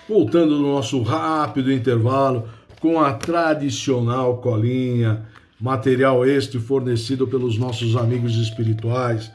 voltando no nosso rápido intervalo com a tradicional colinha, material este fornecido pelos nossos amigos espirituais,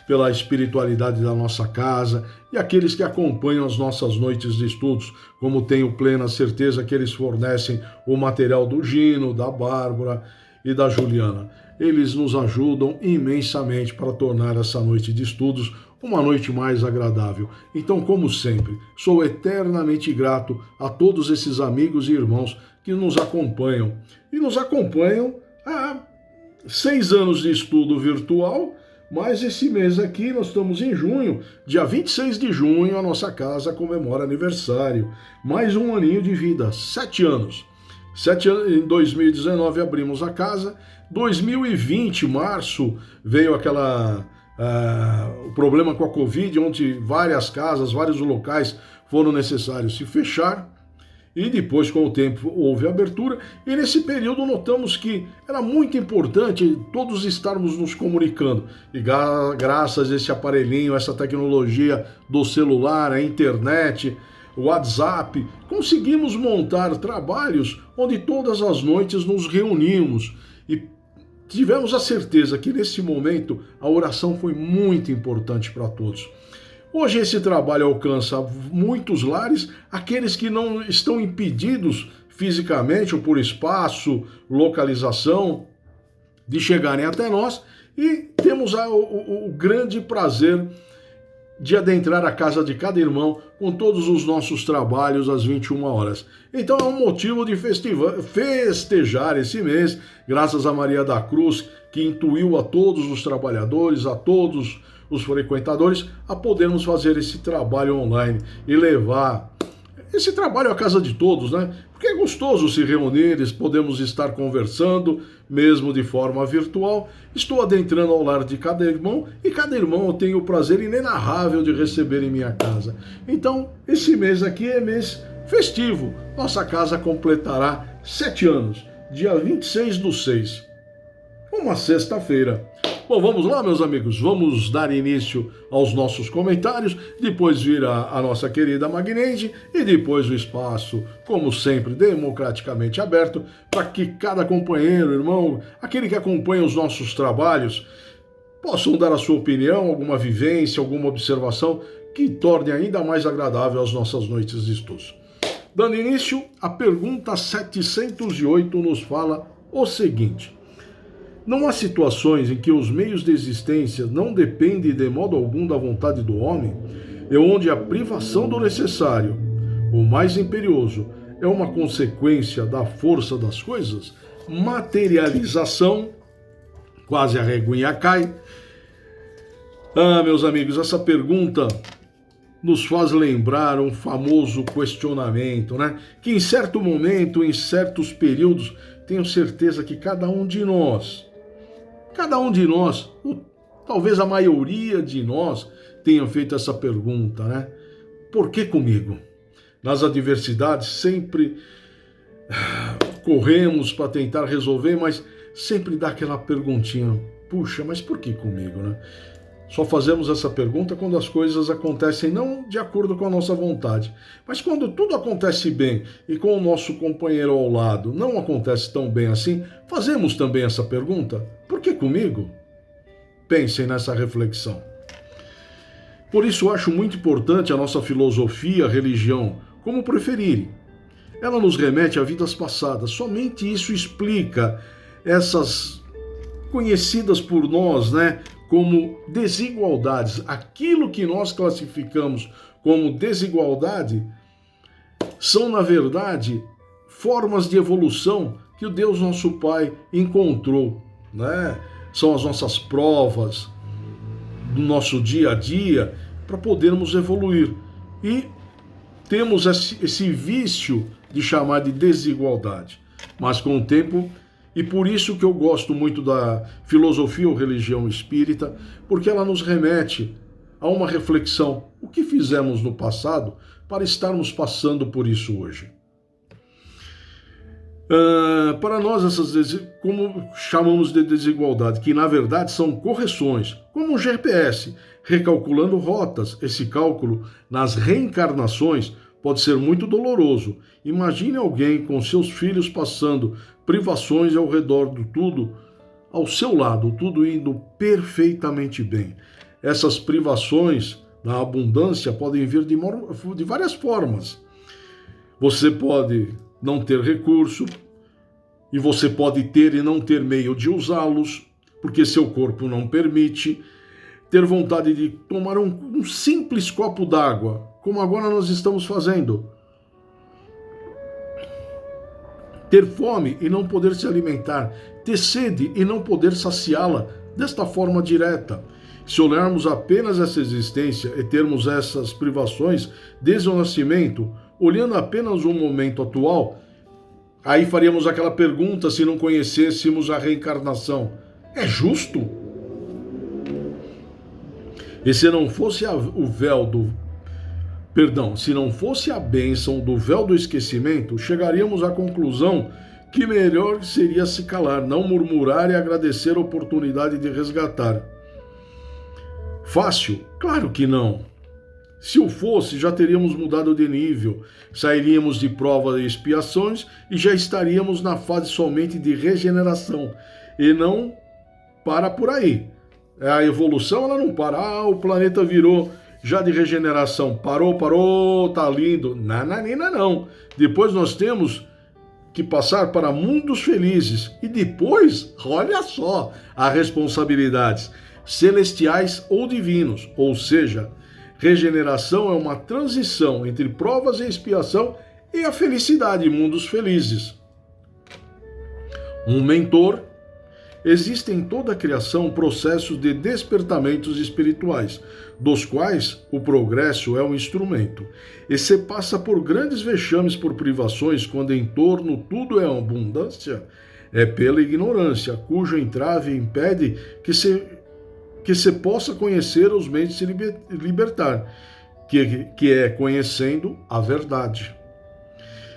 pela espiritualidade da nossa casa e aqueles que acompanham as nossas noites de estudos, como tenho plena certeza que eles fornecem o material do Gino, da Bárbara e da Juliana. Eles nos ajudam imensamente para tornar essa noite de estudos uma noite mais agradável. Então, como sempre, sou eternamente grato a todos esses amigos e irmãos que nos acompanham. E nos acompanham há 6 anos de estudo virtual, mas esse mês aqui, nós estamos em junho, dia 26 de junho, a nossa casa comemora aniversário. Mais um aninho de vida, 7 anos. 7 anos. Em 2019 abrimos a casa, 2020, março, veio o problema com a Covid, onde várias casas, vários locais foram necessários se fechar, e depois, com o tempo, houve abertura, e nesse período notamos que era muito importante todos estarmos nos comunicando, e graças a esse aparelhinho, essa tecnologia do celular, a internet, o WhatsApp, conseguimos montar trabalhos onde todas as noites nos reunimos, e tivemos a certeza que nesse momento a oração foi muito importante para todos. Hoje esse trabalho alcança muitos lares, aqueles que não estão impedidos fisicamente ou por espaço, localização, de chegarem até nós, e temos o grande prazer de adentrar a casa de cada irmão com todos os nossos trabalhos às 21 horas. Então é um motivo de festejar esse mês, graças a Maria da Cruz, que intuiu a todos os trabalhadores, a todos os frequentadores, a podermos fazer esse trabalho online e levar esse trabalho à casa de todos, né? Porque é gostoso se reunir, podemos estar conversando, mesmo de forma virtual. Estou adentrando ao lar de cada irmão e cada irmão eu tenho o prazer inenarrável de receber em minha casa. Então, esse mês aqui é mês festivo. Nossa casa completará 7 anos, dia 26/6, uma sexta-feira. Bom, vamos lá, meus amigos, vamos dar início aos nossos comentários, depois virá a nossa querida Magnende e depois o espaço, como sempre, democraticamente aberto para que cada companheiro, irmão, aquele que acompanha os nossos trabalhos, possam dar a sua opinião, alguma vivência, alguma observação que torne ainda mais agradável as nossas noites de estudos. Dando início, a pergunta 708 nos fala o seguinte: não há situações em que os meios de existência não dependem de modo algum da vontade do homem, e onde a privação do necessário, o mais imperioso, é uma consequência da força das coisas? Materialização, quase a reguinha cai. Meus amigos, essa pergunta nos faz lembrar um famoso questionamento, né? Que em certo momento, em certos períodos, tenho certeza que cada um de nós, talvez a maioria de nós, tenham feito essa pergunta, né? Por que comigo? Nas adversidades sempre corremos para tentar resolver, mas sempre dá aquela perguntinha: puxa, mas por que comigo, né? Só fazemos essa pergunta quando as coisas acontecem não de acordo com a nossa vontade. Mas quando tudo acontece bem e com o nosso companheiro ao lado não acontece tão bem assim, fazemos também essa pergunta: por que comigo? Pensem nessa reflexão. Por isso acho muito importante a nossa filosofia, religião, como preferirem. Ela nos remete a vidas passadas. Somente isso explica essas conhecidas por nós, né, como desigualdades. Aquilo que nós classificamos como desigualdade são, na verdade, formas de evolução que o Deus nosso Pai encontrou, né? São as nossas provas do nosso dia a dia para podermos evoluir. E temos esse vício de chamar de desigualdade. Mas com o tempo, e por isso que eu gosto muito da filosofia ou religião espírita, porque ela nos remete a uma reflexão: o que fizemos no passado para estarmos passando por isso hoje? Para nós, como chamamos de desigualdade, que na verdade são correções, como um GPS, recalculando rotas. Esse cálculo nas reencarnações pode ser muito doloroso. Imagine alguém com seus filhos passando privações ao redor do tudo, ao seu lado, tudo indo perfeitamente bem. Essas privações na abundância podem vir de várias formas. Você pode não ter recurso, e você pode ter e não ter meio de usá-los, porque seu corpo não permite. Ter vontade de tomar um simples copo d'água, como agora nós estamos fazendo. Ter fome e não poder se alimentar. Ter sede e não poder saciá-la desta forma direta. Se olharmos apenas essa existência e termos essas privações desde o nascimento, olhando apenas o momento atual, aí faríamos aquela pergunta se não conhecêssemos a reencarnação. É justo? E se não fosse se não fosse a bênção do véu do esquecimento, chegaríamos à conclusão que melhor seria se calar, não murmurar e agradecer a oportunidade de resgatar. Fácil? Claro que não. Se o fosse, já teríamos mudado de nível, sairíamos de provas e expiações e já estaríamos na fase somente de regeneração. E não para por aí. A evolução ela não para. O planeta virou já de regeneração. Parou, tá lindo. Nananina não. Depois nós temos que passar para mundos felizes. E depois, olha só, há responsabilidades celestiais ou divinos. Ou seja, regeneração é uma transição entre provas e expiação e a felicidade, mundos felizes. Um mentor. Existem em toda a criação processos de despertamentos espirituais, dos quais o progresso é um instrumento. E se passa por grandes vexames por privações, quando em torno tudo é abundância, é pela ignorância, cujo entrave impede que se possa conhecer os meios de se libertar, que é conhecendo a verdade.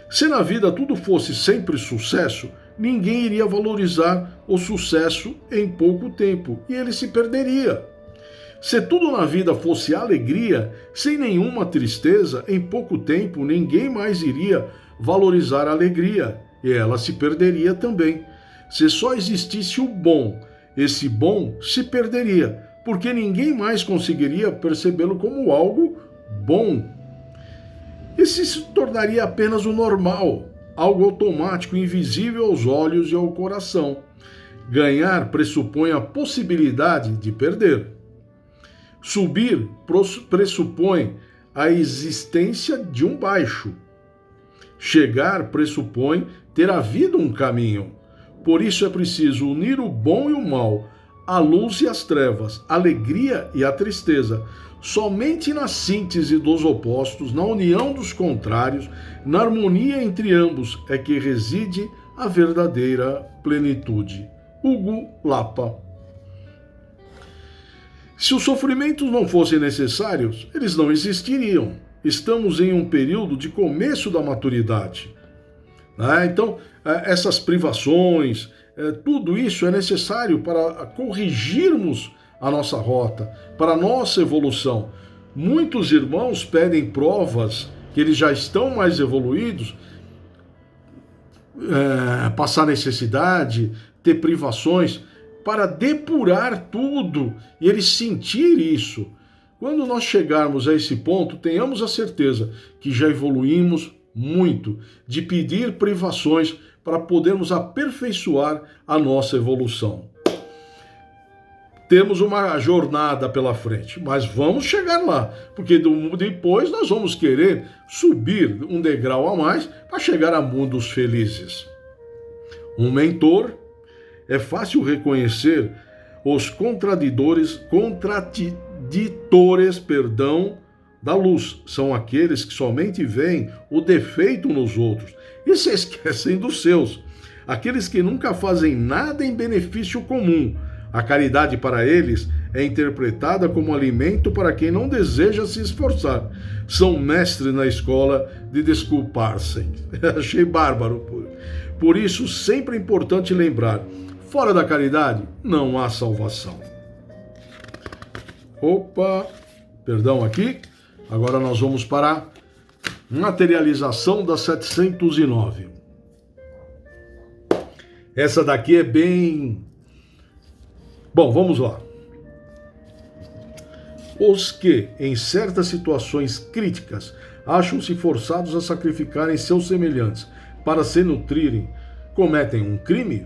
Se na vida tudo fosse sempre sucesso, ninguém iria valorizar o sucesso em pouco tempo e ele se perderia. Se tudo na vida fosse alegria, sem nenhuma tristeza, em pouco tempo ninguém mais iria valorizar a alegria e ela se perderia também. Se só existisse o bom, esse bom se perderia, porque ninguém mais conseguiria percebê-lo como algo bom. Esse se tornaria apenas o normal, algo automático, invisível aos olhos e ao coração. Ganhar pressupõe a possibilidade de perder. Subir pressupõe a existência de um baixo. Chegar pressupõe ter havido um caminho. Por isso é preciso unir o bom e o mal, a luz e as trevas, a alegria e a tristeza. Somente na síntese dos opostos, na união dos contrários, na harmonia entre ambos, é que reside a verdadeira plenitude. Hugo Lapa. Se os sofrimentos não fossem necessários, eles não existiriam. Estamos em um período de começo da maturidade. Então, essas privações, tudo isso é necessário para corrigirmos a nossa rota, para a nossa evolução. Muitos irmãos pedem provas que eles já estão mais evoluídos, passar necessidade, ter privações, para depurar tudo e eles sentir isso. Quando nós chegarmos a esse ponto, tenhamos a certeza que já evoluímos muito, de pedir privações para podermos aperfeiçoar a nossa evolução. Temos uma jornada pela frente, mas vamos chegar lá, porque depois nós vamos querer subir um degrau a mais para chegar a mundos felizes. Um mentor, é fácil reconhecer os contraditores, da luz. São aqueles que somente veem o defeito nos outros e se esquecem dos seus. Aqueles que nunca fazem nada em benefício comum. A caridade para eles é interpretada como alimento para quem não deseja se esforçar. São mestres na escola de desculpar-se. Achei bárbaro. Por isso, sempre é importante lembrar, fora da caridade, não há salvação. Perdão aqui. Agora nós vamos para Materialização da 709. Essa daqui é bem... Bom, vamos lá. Os que, em certas situações críticas, acham-se forçados a sacrificarem seus semelhantes para se nutrirem, cometem um crime?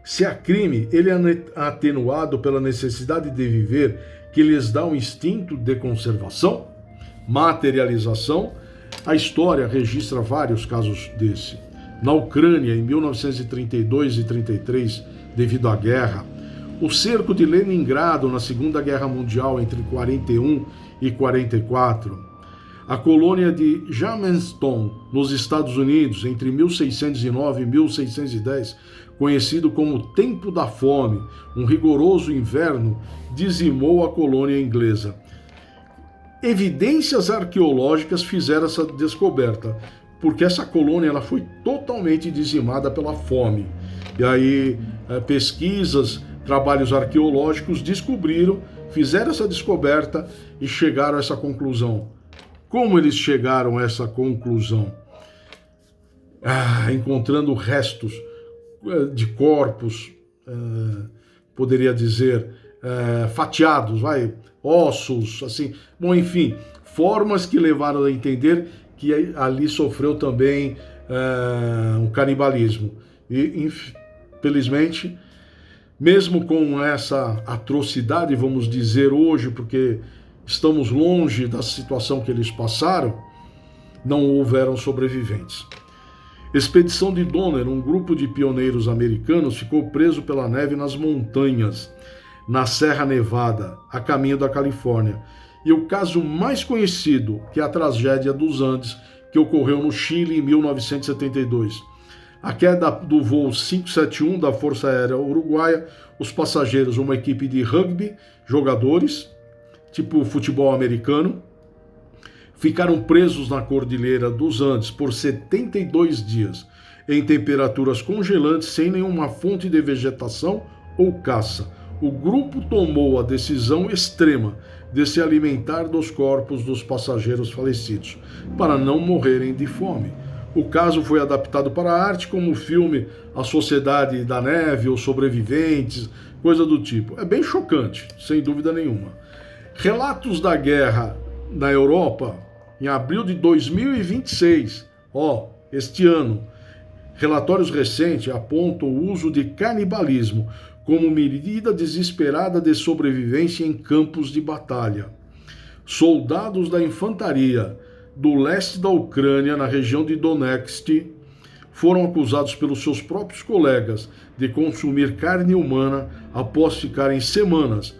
Se há crime, ele é atenuado pela necessidade de viver que lhes dá um instinto de conservação? Materialização. A história registra vários casos desse. Na Ucrânia, em 1932 e 33, devido à guerra, o cerco de Leningrado na Segunda Guerra Mundial entre 41 e 44, a colônia de Jamestown, nos Estados Unidos, entre 1609 e 1610, conhecido como Tempo da Fome, um rigoroso inverno, dizimou a colônia inglesa. Evidências arqueológicas fizeram essa descoberta, porque essa colônia ela foi totalmente dizimada pela fome. E aí, pesquisas, trabalhos arqueológicos descobriram, fizeram essa descoberta e chegaram a essa conclusão. Como eles chegaram a essa conclusão? Encontrando restos de corpos, poderia dizer, fatiados, ossos, assim. Bom, enfim, formas que levaram a entender que ali sofreu também um canibalismo. E, infelizmente, mesmo com essa atrocidade, vamos dizer hoje, porque estamos longe da situação que eles passaram, não houveram sobreviventes. Expedição de Donner, um grupo de pioneiros americanos, ficou preso pela neve nas montanhas, na Serra Nevada, a caminho da Califórnia. E o caso mais conhecido, que é a tragédia dos Andes, que ocorreu no Chile em 1972. A queda do voo 571 da Força Aérea Uruguaia, os passageiros, uma equipe de rugby, jogadores, tipo futebol americano, ficaram presos na Cordilheira dos Andes por 72 dias, em temperaturas congelantes, sem nenhuma fonte de vegetação ou caça. O grupo tomou a decisão extrema de se alimentar dos corpos dos passageiros falecidos, para não morrerem de fome. O caso foi adaptado para a arte como o filme A Sociedade da Neve ou Sobreviventes, coisa do tipo. É bem chocante, sem dúvida nenhuma. Relatos da guerra na Europa, em abril de 2026, este ano, relatórios recentes apontam o uso de canibalismo como medida desesperada de sobrevivência em campos de batalha. Soldados da infantaria do leste da Ucrânia, na região de Donetsk, foram acusados pelos seus próprios colegas de consumir carne humana após ficarem semanas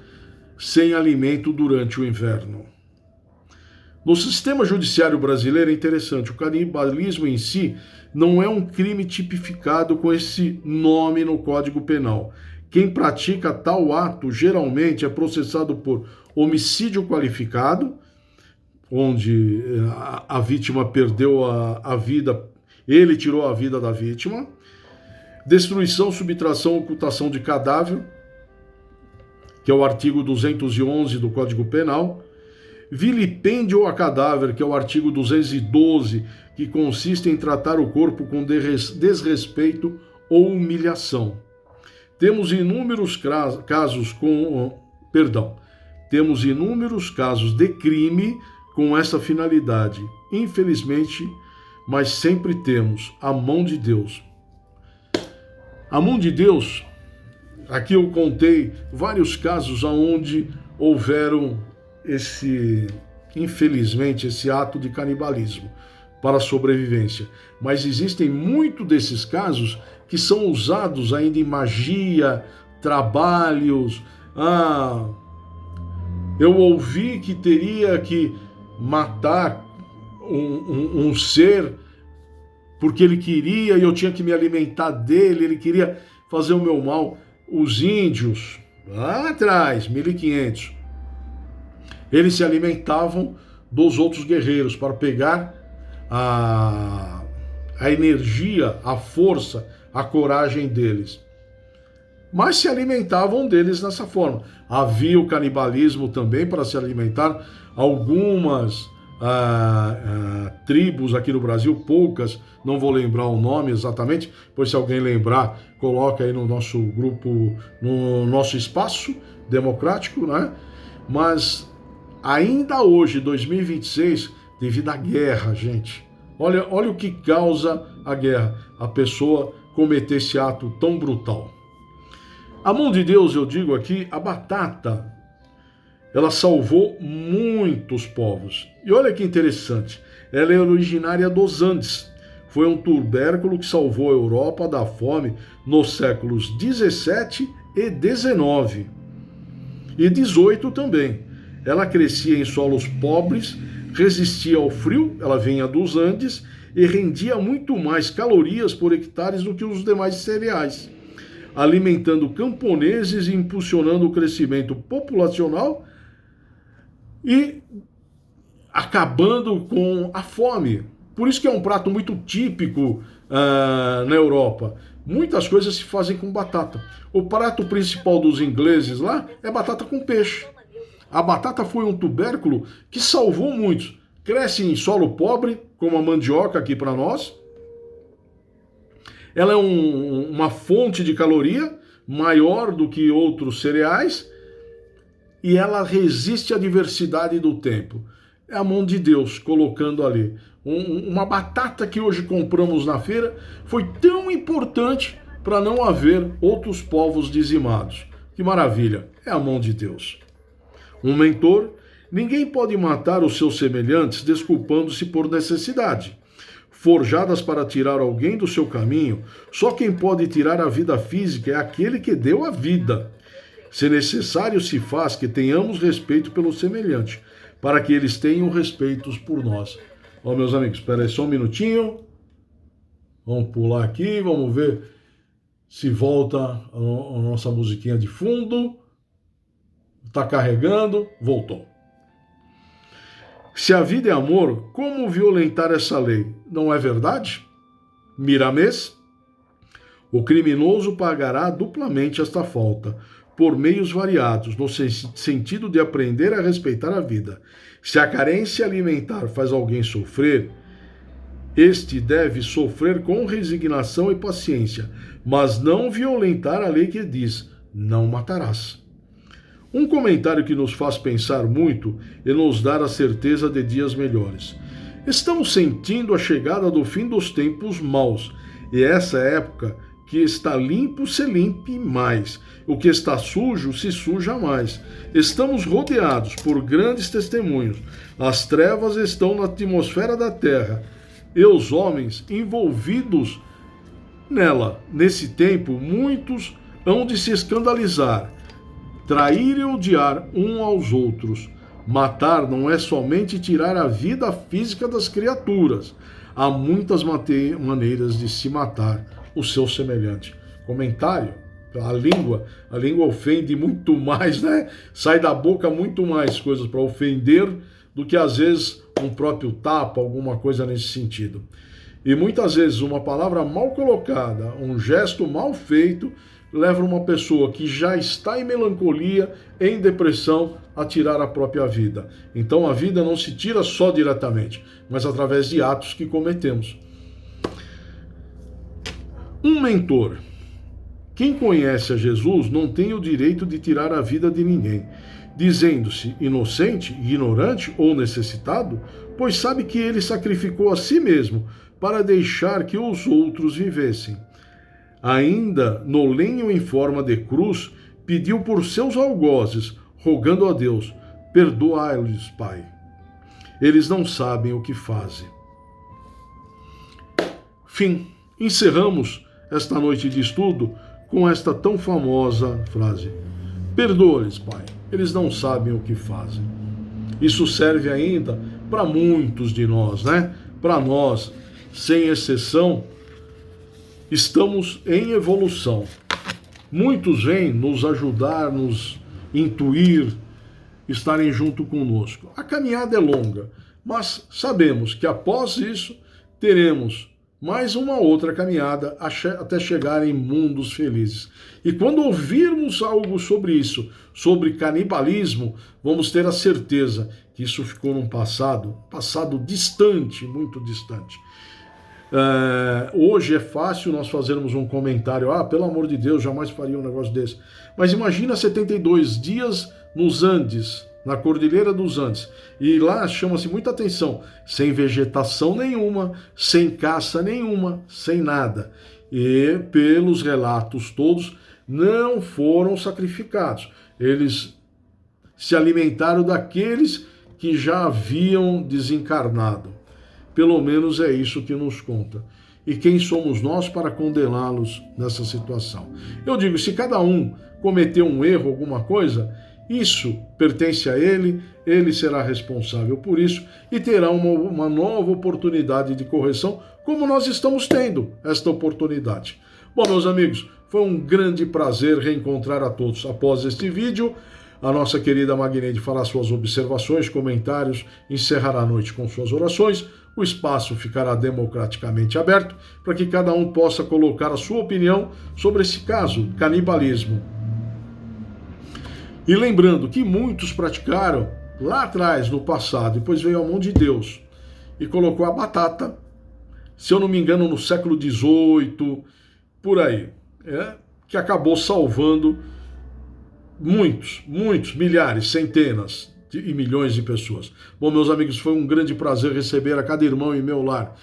sem alimento durante o inverno. No sistema judiciário brasileiro é interessante, o canibalismo em si não é um crime tipificado com esse nome no Código Penal. Quem pratica tal ato geralmente é processado por homicídio qualificado, onde a vítima perdeu a vida, ele tirou a vida da vítima, destruição, subtração, ocultação de cadáver, que é o artigo 211 do Código Penal, vilipêndio a cadáver, que é o artigo 212, que consiste em tratar o corpo com desrespeito ou humilhação. Temos inúmeros casos de crime com essa finalidade. Infelizmente, mas sempre temos a mão de Deus. A mão de Deus, aqui eu contei vários casos onde houveram infelizmente, esse ato de canibalismo para a sobrevivência. Mas existem muitos desses casos que são usados ainda em magia, trabalhos. Eu ouvi que teria que matar um ser porque ele queria e eu tinha que me alimentar dele, ele queria fazer o meu mal. Os índios, lá atrás, 1500, eles se alimentavam dos outros guerreiros para pegar a energia, a força, a coragem deles. Mas se alimentavam deles dessa forma. Havia o canibalismo também para se alimentar. Algumas tribos aqui no Brasil, poucas, não vou lembrar o nome exatamente, pois se alguém lembrar, coloca aí no nosso grupo, no nosso espaço democrático, né? Mas ainda hoje, 2026, devido à guerra, gente, olha o que causa a guerra, a pessoa cometer esse ato tão brutal. A mão de Deus, eu digo aqui, a batata, ela salvou muitos povos. E olha que interessante, ela é originária dos Andes. Foi um tubérculo que salvou a Europa da fome nos séculos 17 e 19. E 18 também. Ela crescia em solos pobres, resistia ao frio, ela vinha dos Andes e rendia muito mais calorias por hectares do que os demais cereais, alimentando camponeses e impulsionando o crescimento populacional e acabando com a fome. Por isso que é um prato muito típico na Europa. Muitas coisas se fazem com batata. O prato principal dos ingleses lá é batata com peixe. A batata foi um tubérculo que salvou muitos. Cresce em solo pobre, como a mandioca aqui para nós. Ela é uma fonte de caloria maior do que outros cereais e ela resiste à diversidade do tempo. É a mão de Deus colocando ali. Uma batata que hoje compramos na feira foi tão importante para não haver outros povos dizimados. Que maravilha, é a mão de Deus. Um mentor, ninguém pode matar os seus semelhantes desculpando-se por necessidade. Forjadas para tirar alguém do seu caminho, só quem pode tirar a vida física é aquele que deu a vida. Se necessário, se faz que tenhamos respeito pelo semelhante, para que eles tenham respeito por nós. Ó, meus amigos, espera aí só um minutinho. Vamos pular aqui, vamos ver se volta a nossa musiquinha de fundo. Está carregando, voltou. Se a vida é amor, como violentar essa lei? Não é verdade? Miramês? O criminoso pagará duplamente esta falta, por meios variados, no sentido de aprender a respeitar a vida. Se a carência alimentar faz alguém sofrer, este deve sofrer com resignação e paciência, mas não violentar a lei que diz: não matarás. Um comentário que nos faz pensar muito e nos dar a certeza de dias melhores. Estamos sentindo a chegada do fim dos tempos maus, e essa época que está limpo se limpe mais, o que está sujo se suja mais. Estamos rodeados por grandes testemunhos. As trevas estão na atmosfera da terra e os homens envolvidos nela. Nesse tempo, muitos hão de se escandalizar, trair e odiar um aos outros. Matar não é somente tirar a vida física das criaturas. Há muitas maneiras de se matar o seu semelhante. Comentário: a língua ofende muito mais, né? Sai da boca muito mais coisas para ofender do que às vezes um próprio tapa, alguma coisa nesse sentido. E muitas vezes uma palavra mal colocada, um gesto mal feito, leva uma pessoa que já está em melancolia, em depressão, a tirar a própria vida. Então a vida não se tira só diretamente, mas através de atos que cometemos. Um mentor. Quem conhece a Jesus não tem o direito de tirar a vida de ninguém, dizendo-se inocente, ignorante ou necessitado, pois sabe que ele sacrificou a si mesmo para deixar que os outros vivessem. Ainda no lenho em forma de cruz, pediu por seus algozes, rogando a Deus: perdoai-lhes, Pai. Eles não sabem o que fazem. Fim. Encerramos esta noite de estudo com esta tão famosa frase: perdoa-lhes, Pai. Eles não sabem o que fazem. Isso serve ainda para muitos de nós, né? Para nós, sem exceção, estamos em evolução. Muitos vêm nos ajudar, nos intuir, estarem junto conosco. A caminhada é longa, mas sabemos que após isso teremos mais uma outra caminhada até chegar em mundos felizes. E quando ouvirmos algo sobre isso, sobre canibalismo, vamos ter a certeza que isso ficou num passado distante, muito distante. Hoje é fácil nós fazermos um comentário, pelo amor de Deus, jamais faria um negócio desse. Mas imagina 72 dias nos Andes, na Cordilheira dos Andes, e lá chama-se muita atenção, sem vegetação nenhuma, sem caça nenhuma, sem nada. E pelos relatos todos, não foram sacrificados. Eles se alimentaram daqueles que já haviam desencarnado. Pelo menos é isso que nos conta. E quem somos nós para condená-los nessa situação? Eu digo, se cada um cometeu um erro, alguma coisa, isso pertence a ele, ele será responsável por isso e terá uma nova oportunidade de correção, como nós estamos tendo esta oportunidade. Bom, meus amigos, foi um grande prazer reencontrar a todos. Após este vídeo, a nossa querida Magneide fará suas observações, comentários, encerrará a noite com suas orações. O espaço ficará democraticamente aberto para que cada um possa colocar a sua opinião sobre esse caso, canibalismo. E lembrando que muitos praticaram lá atrás, no passado, depois veio a mão de Deus e colocou a batata, se eu não me engano, no século XVIII, por aí, que acabou salvando muitos, milhares, centenas e milhões de pessoas. Bom, meus amigos, foi um grande prazer receber a cada irmão em meu lar.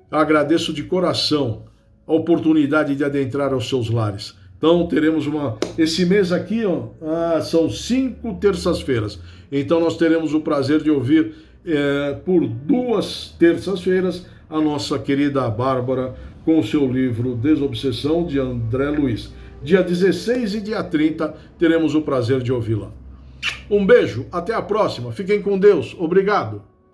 Agradeço de coração a oportunidade de adentrar aos seus lares. Então, teremos esse mês aqui, são 5 terças-feiras. Então, nós teremos o prazer de ouvir por 2 terças-feiras a nossa querida Bárbara com o seu livro Desobsessão, de André Luiz. Dia 16 e dia 30 teremos o prazer de ouvi-la. Um beijo, até a próxima. Fiquem com Deus. Obrigado.